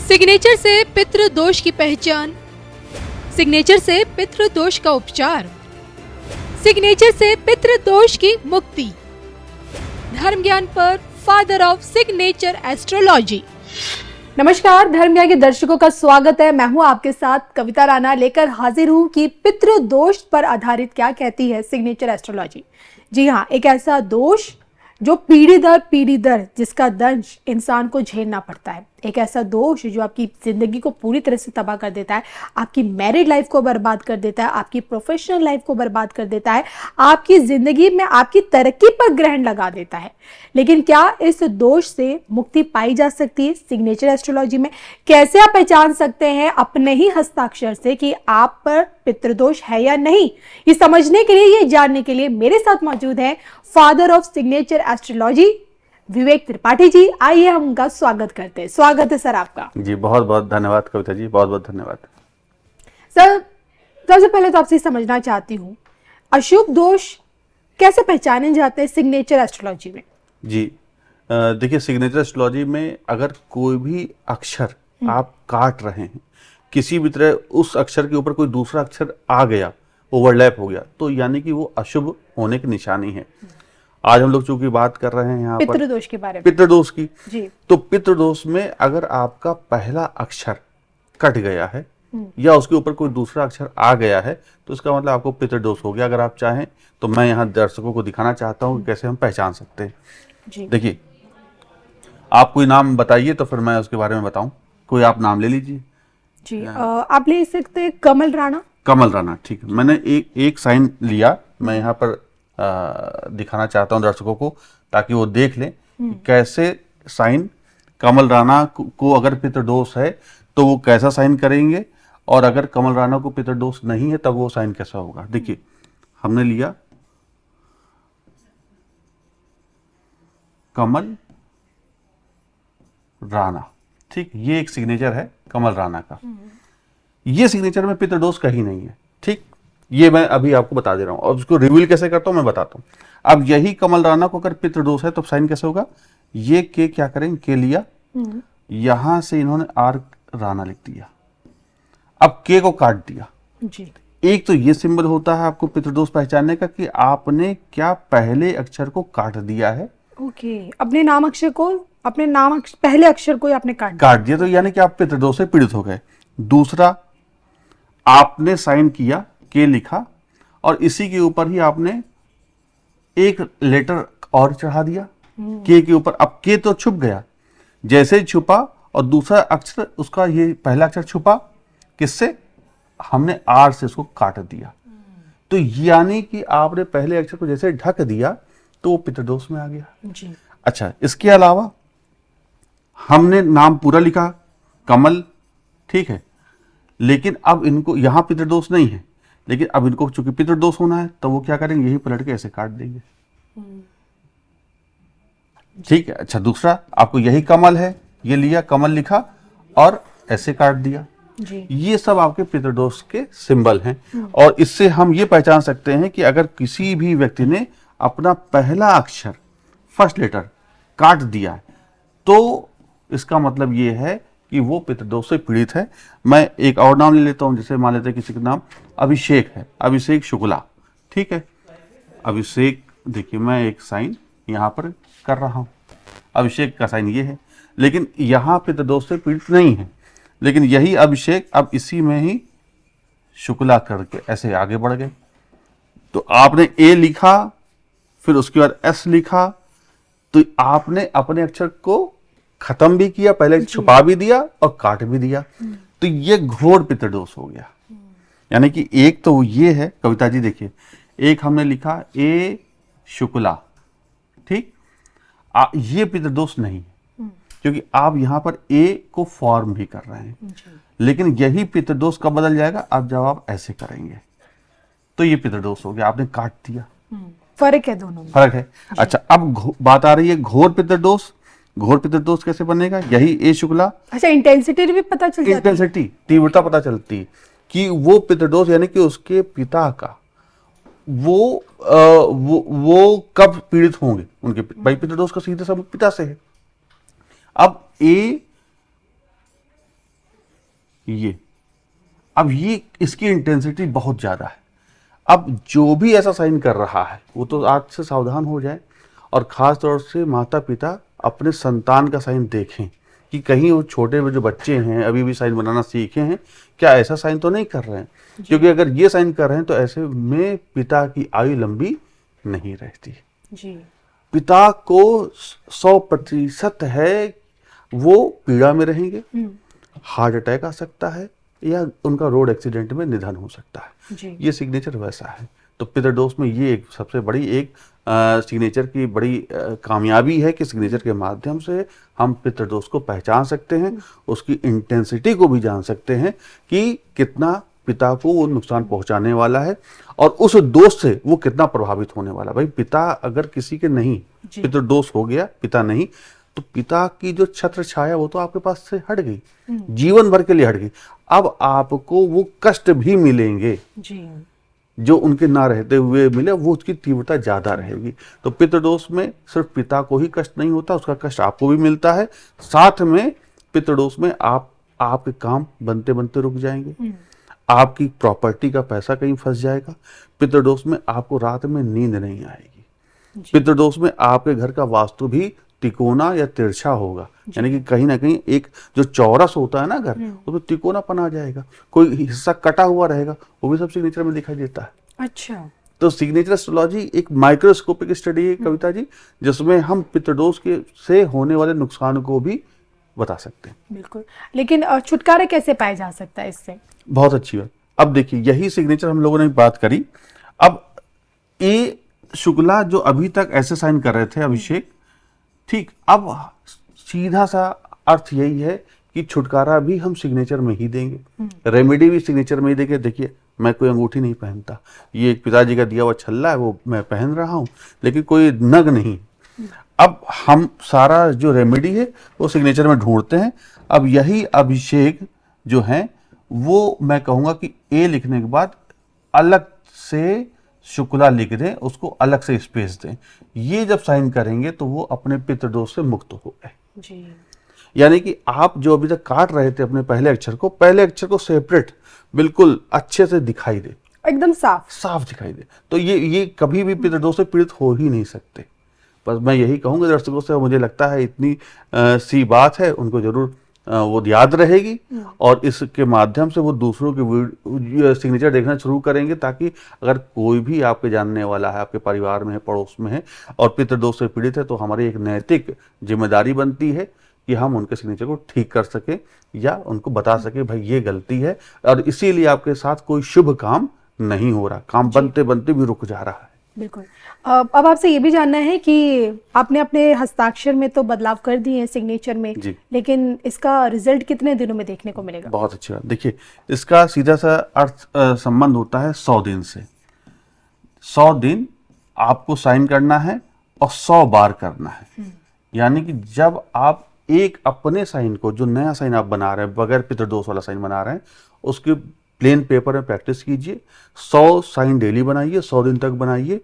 Signature से पितृदोष की पहचान, सिग्नेचर से पितृदोष का उपचार, सिग्नेचर से पितृदोष की मुक्ति। धर्म ज्ञान पर फादर ऑफ सिग्नेचर एस्ट्रोलॉजी। नमस्कार, धर्म ज्ञान के दर्शकों का स्वागत है। मैं हूं आपके साथ कविता राणा, लेकर हाजिर हूं कि पितृदोष पर आधारित क्या कहती है सिग्नेचर एस्ट्रोलॉजी। जी हाँ, एक ऐसा दोष जो पीढ़ी दर जिसका दंश इंसान को झेलना पड़ता है, एक ऐसा दोष जो आपकी जिंदगी को पूरी तरह से तबाह कर देता है, आपकी मैरिड लाइफ को बर्बाद कर देता है, आपकी प्रोफेशनल लाइफ को बर्बाद कर देता है, आपकी जिंदगी में आपकी तरक्की पर ग्रहण लगा देता है। लेकिन क्या इस दोष से मुक्ति पाई जा सकती है सिग्नेचर एस्ट्रोलॉजी में? कैसे आप पहचान सकते हैं अपने ही हस्ताक्षर से कि आप पर पितृदोष है या नहीं? ये समझने के लिए, ये जानने के लिए मेरे साथ मौजूद है फादर ऑफ सिग्नेचर एस्ट्रोलॉजी विवेक त्रिपाठी जी। आइए हम उनका स्वागत करते हैं। स्वागत है सर आपका। जी बहुत बहुत धन्यवाद कविता जी, बहुत बहुत धन्यवाद। सर, सबसे पहले तो आपसे समझना चाहती हूँ, अशुभ दोष कैसे पहचाने जाते हैं सिग्नेचर एस्ट्रोलॉजी में? जी देखिए, सिग्नेचर एस्ट्रोलॉजी में अगर कोई भी अक्षर आप काट रहे हैं, किसी भी तरह उस अक्षर के ऊपर कोई दूसरा अक्षर आ गया, ओवरलैप हो गया, तो यानी कि वो अशुभ होने की निशानी है। आज हम लोग चूंकि बात कर रहे हैं यहाँ पर पितृदोष के बारे में, पितृदोष की जी। तो पितृदोष में अगर आपका पहला अक्षर कट गया है या उसके ऊपर कोई दूसरा अक्षर आ गया है, तो इसका मतलब आपको पितृदोष हो गया। अगर आप चाहें तो मैं यहाँ दर्शकों को दिखाना चाहता हूँ कि कैसे हम पहचान सकते हैं। देखिए, आप कोई नाम बताइए तो फिर मैं उसके बारे में बताऊं। कोई आप नाम ले लीजिए। जी, आप ले सकते हैं कमल राणा। कमल राणा, ठीक है। मैंने एक साइन लिया, मैं यहाँ पर दिखाना चाहता हूँ दर्शकों को, ताकि वो देख लें कि कैसे साइन कमल राणा को अगर पितृदोष है तो वो कैसा साइन करेंगे, और अगर कमल राणा को पितृदोष नहीं है तब वो साइन कैसा होगा। देखिए, हमने लिया कमल राणा, ठीक। ये एक सिग्नेचर है कमल राणा का। ये सिग्नेचर में पितृदोष कहीं नहीं है, ठीक। ये मैं अभी आपको बता दे रहा हूं, और उसको रिवील कैसे करता हूं मैं बताता हूं। अब यही कमल राणा को अगर पितृदोष है तो साइन कैसे होगा? ये के क्या करेंगे, के लिया, यहां से इन्होंने आर राणा लिख दिया, अब के को काट दिया जी। एक तो ये सिंबल होता है आपको पितृदोष पहचानने का कि आपने क्या पहले अक्षर को काट दिया है। ओके, अपने नाम अक्षर को, अपने नाम पहले अक्षर को ही आपने काट दिया, तो यानी कि आप पितृदोष से पीड़ित हो गए। दूसरा, आपने साइन किया, के लिखा, और इसी के ऊपर ही आपने एक लेटर और चढ़ा दिया के ऊपर। अब के तो छुप गया, जैसे ही छुपा और दूसरा अक्षर उसका ये पहला अक्षर छुपा, किससे? हमने आर से उसको काट दिया। तो यानी कि आपने पहले अक्षर को जैसे ढक दिया तो वो पितृदोष में आ गया जी। अच्छा, इसके अलावा हमने नाम पूरा लिखा कमल, ठीक है, लेकिन अब इनको यहां पितृदोष नहीं है, लेकिन अब इनको चूंकि पितृदोष होना है तो वो क्या करेंगे, यही पलट के ऐसे काट देंगे, ठीक है। अच्छा, दूसरा, आपको यही कमल है, ये लिया, कमल लिखा और ऐसे काट दिया जी। ये सब आपके पितृदोष के सिंबल हैं। और इससे हम ये पहचान सकते हैं कि अगर किसी भी व्यक्ति ने अपना पहला अक्षर, फर्स्ट लेटर काट दिया है, तो इसका मतलब ये है कि वो पितृदोष से पीड़ित है। मैं एक और नाम ले लेता हूं, जैसे मान लेते हैं किसी का नाम अभिषेक है, अभिषेक शुक्ला, ठीक है। अभिषेक, देखिए मैं एक साइन यहां पर कर रहा हूं, अभिषेक का साइन ये है, लेकिन यहां पितृदोष से पीड़ित नहीं है। लेकिन यही अभिषेक अब इसी में ही शुक्ला करके ऐसे आगे बढ़ गए, तो आपने ए लिखा, फिर उसके बाद एस लिखा, तो आपने अपने अक्षर को खत्म भी किया, पहले छुपा भी दिया और काट भी दिया, तो ये घोर पितृदोष हो गया। यानी कि एक तो ये है कविता जी, देखिए, एक हमने लिखा ए शुक्ला, ठीक, ये पितृदोष नहीं है, क्योंकि आप यहां पर ए को फॉर्म भी कर रहे हैं, लेकिन यही पितृदोष कब बदल जाएगा? अब जब आप ऐसे करेंगे तो ये पितृदोष हो गया, आपने काट दिया। फर्क है दोनों में, फर्क है। अच्छा, अब बात आ रही है घोर पितृदोष। घोर पितृदोष कैसे बनेगा? यही ए शुक्ला। अच्छा, इंटेंसिटी भी पता चल जाती है, इंटेंसिटी, तीव्रता पता चलती है कि वो पितृदोष यानी कि उसके पिता का वो कब पीड़ित होंगे, उनके भाई पितृदोष का सीधे संबंध पिता से है। अब ए ये, अब ये इसकी इंटेंसिटी बहुत ज़्यादा है। अब जो भी ऐसा साइन कर रहा है वो तो आज से सावधान हो जाए, और ख़ास तौर से माता पिता अपने संतान का साइन देखें कि कहीं वो छोटे जो बच्चे हैं अभी भी साइन बनाना सीखे हैं, क्या ऐसा साइन तो नहीं कर रहे हैं, क्योंकि अगर ये साइन कर रहे हैं तो ऐसे में पिता की आयु लंबी नहीं रहती जी। पिता को 100% है वो पीड़ा में रहेंगे, हार्ट अटैक आ सकता है या उनका रोड एक्सीडेंट में निधन हो सकता है। जी। ये सिग्नेचर वैसा है। तो पितृदोष में ये एक सबसे बड़ी एक सिग्नेचर की बड़ी कामयाबी है कि सिग्नेचर के माध्यम से हम पितृदोष को पहचान सकते हैं, उसकी इंटेंसिटी को भी जान सकते हैं कि कितना पिता को वो नुकसान पहुंचाने वाला है और उस दोष से वो कितना प्रभावित होने वाला है। भाई पिता अगर किसी के नहीं, पितृदोष हो गया, पिता नहीं, तो पिता की जो छत्र छाया वो तो आपके पास से हट गई, जीवन भर के लिए हट गई। अब आपको वो कष्ट भी मिलेंगे जी। जो उनके ना रहते हुए मिले, वो उसकी तीव्रता ज्यादा रहेगी। तो पितृदोष में सिर्फ पिता को ही कष्ट नहीं होता, उसका कष्ट आपको भी मिलता है। साथ में पितृदोष में आपके काम बनते बनते रुक जाएंगे, आपकी प्रॉपर्टी का पैसा कहीं फंस जाएगा। पितृदोष में आपको रात में नींद नहीं आएगी। पितृदोष में आपके घर का वास्तु भी तिकोना या तिरछा होगा, यानी कि कहीं ना कहीं एक जो चौरस होता है ना घर, उसमें तिकोनापन आ जाएगा, कोई हिस्सा कटा हुआ रहेगा, वो भी सब सिग्नेचर में दिखाई देता है। अच्छा। तो सिग्नेचर एस्ट्रोलॉजी एक माइक्रोस्कोपिक स्टडी है कविता जी, जिसमें हम पितृदोष के से होने वाले नुकसान को भी बता सकते हैं। बिल्कुल, लेकिन छुटकारा कैसे पाया जा सकता है इससे? बहुत अच्छी बात। अब देखिए, यही सिग्नेचर हम लोगों ने बात करी। अब ए शुक्ला जो अभी तक ऐसे साइन कर रहे थे, अभिषेक, ठीक, अब सीधा सा अर्थ यही है कि छुटकारा भी हम सिग्नेचर में ही देंगे, रेमेडी भी सिग्नेचर में ही देंगे। देखिए, मैं कोई अंगूठी नहीं पहनता, ये एक पिताजी का दिया हुआ छल्ला है, वो मैं पहन रहा हूं, लेकिन कोई नग नहीं। अब हम सारा जो रेमेडी है वो सिग्नेचर में ढूंढते हैं। अब यही अभिषेक जो है वो मैं कहूंगा कि ए लिखने के बाद अलग से शुक्ला लिख दें, उसको अलग से स्पेस दें। ये जब साइन करेंगे तो वो अपने पितृदोष से मुक्त हो गए। जी। यानी कि आप जो अभी तक काट रहे थे अपने पहले अक्षर को सेपरेट बिल्कुल अच्छे से दिखाई दे, एकदम साफ दिखाई दे। तो ये कभी भी पितृदोष से पीड़ित हो ही नहीं सकते। बस मैं यही कहूंगा दर्शकों से, मुझे लगता है इतनी सी बात है, उनको जरूर वो याद रहेगी और इसके माध्यम से वो दूसरों के सिग्नेचर देखना शुरू करेंगे, ताकि अगर कोई भी आपके जानने वाला है, आपके परिवार में है, पड़ोस में है और पितृदोष से पीड़ित है, तो हमारी एक नैतिक जिम्मेदारी बनती है कि हम उनके सिग्नेचर को ठीक कर सके या उनको बता सके भाई ये गलती है, और इसीलिए आपके साथ कोई शुभ काम नहीं हो रहा, काम बनते बनते भी रुक जा रहा है। बिल्कुल। अब आपसे ये भी जानना है कि आपने अपने हस्ताक्षर में तो बदलाव कर दिए हैं सिग्नेचर में, लेकिन इसका रिजल्ट कितने दिनों में देखने को मिलेगा? बहुत अच्छी बात। देखिए, इसका सीधा सा अर्थ संबंध होता है 100 दिन से। 100 दिन आपको साइन करना है और 100 बार करना है। यानी कि जब आप एक अपने साइन को, जो नया साइन आप बना रहे हैं, बगैर पितृदोष वाला साइन बना रहे हैं, उसके प्लेन पेपर में प्रैक्टिस कीजिए। 100 साइन डेली बनाइए, 100 दिन तक बनाइए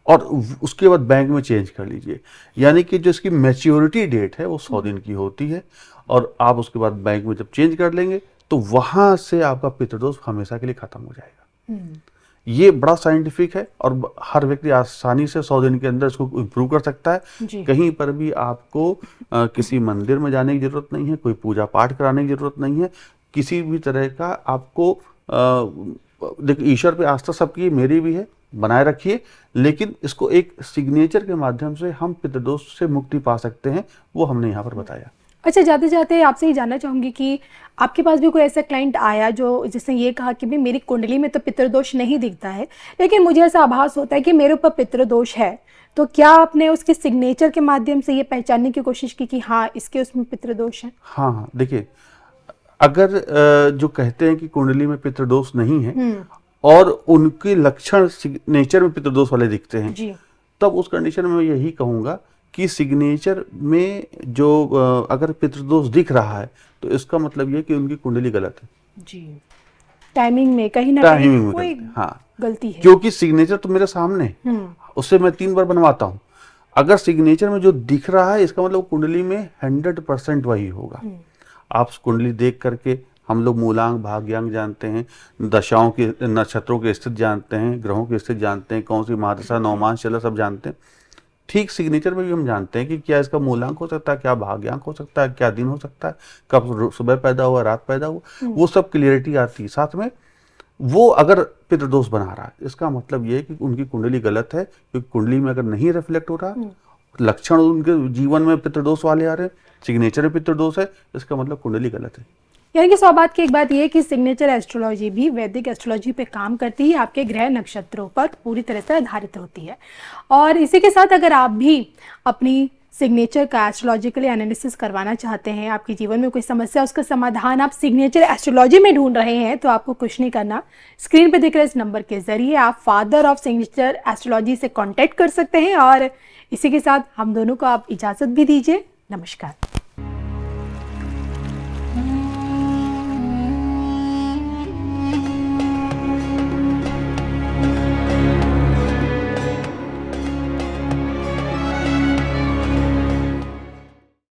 और उसके बाद बैंक में चेंज कर लीजिए। यानी कि जो इसकी मैच्योरिटी डेट है वो 100 दिन की होती है, और आप उसके बाद बैंक में जब चेंज कर लेंगे तो वहां से आपका पितृदोष हमेशा के लिए खत्म हो जाएगा। ये बड़ा साइंटिफिक है और हर व्यक्ति आसानी से 100 दिन के अंदर इसको इम्प्रूव कर सकता है। कहीं पर भी आपको किसी मंदिर में जाने की जरूरत नहीं है, कोई पूजा पाठ कराने की जरूरत नहीं है, किसी भी तरह का आपको देखिए, ईश्वर पे आस्था सबकी, मेरी भी है, बनाए रखिए, लेकिन इसको एक सिग्नेचर के माध्यम से हम पितृदोष से मुक्ति पा सकते हैं, वो हमने यहाँ पर बताया। अच्छा, जाते जाते आपसे ये जानना चाहूंगी कि आपके पास भी कोई ऐसा क्लाइंट आया जो जिसने ये कहा कि भाई मेरी कुंडली में तो पितृदोष नहीं दिखता है, लेकिन मुझे ऐसा आभास होता है कि मेरे ऊपर पितृदोष है, तो क्या आपने उसके सिग्नेचर के माध्यम से ये पहचानने की कोशिश की कि हाँ इसके उसमें पितृदोष है? हाँ, देखिए, अगर जो कहते हैं कि कुंडली में पितृदोष नहीं है और उनके लक्षण सिग्नेचर में पितृदोष वाले दिखते हैं, तब उस कंडीशन में मैं यही कहूंगा कि सिग्नेचर में जो अगर पितृदोष दिख रहा है तो इसका मतलब ये कि उनकी कुंडली गलत है जी। टाइमिंग में कहीं ना कहीं कोई गलती है, क्योंकि सिग्नेचर तो मेरे सामने, उससे मैं 3 बार बनवाता हूँ। अगर सिग्नेचर में जो दिख रहा है इसका मतलब कुंडली में 100% वही होगा। आप कुंडली देख करके हम लोग मूलांक भाग्यांक जानते हैं, दशाओं के नक्षत्रों के स्थिति जानते हैं, ग्रहों की स्थिति जानते हैं, कौन सी महादशा नवमांश चला सब जानते हैं। ठीक सिग्नेचर में भी हम जानते हैं कि क्या इसका मूलांक हो सकता है, क्या भाग्यांक हो सकता है, क्या दिन हो सकता है, कब सुबह पैदा हुआ, रात पैदा हुआ, वो सब क्लियरिटी आती है। साथ में वो अगर पितृदोष बना रहा है, इसका मतलब ये है कि उनकी कुंडली गलत है, क्योंकि कुंडली में अगर नहीं रिफ्लेक्ट हो रहा, लक्षण उनके जीवन में पितृदोष वाले आ रहे हैं, सिग्नेचर में पितृदोष है, इसका मतलब कुंडली गलत है। यानी कि सौभाग्य की एक बात यह है कि सिग्नेचर एस्ट्रोलॉजी भी वैदिक एस्ट्रोलॉजी पे काम करती है, आपके ग्रह नक्षत्रों पर पूरी तरह से आधारित होती है। और इसी के साथ अगर आप भी अपनी सिग्नेचर का एस्ट्रोलॉजिकली एनालिसिस करवाना चाहते हैं, आपके जीवन में कोई समस्या उसका समाधान आप सिग्नेचर एस्ट्रोलॉजी में ढूंढ रहे हैं, तो आपको कुछ नहीं करना, स्क्रीन पे दिख रहे इस नंबर के जरिए आप फादर ऑफ सिग्नेचर एस्ट्रोलॉजी से कॉन्टैक्ट कर सकते हैं। और इसी के साथ हम दोनों को आप इजाज़त भी दीजिए। नमस्कार।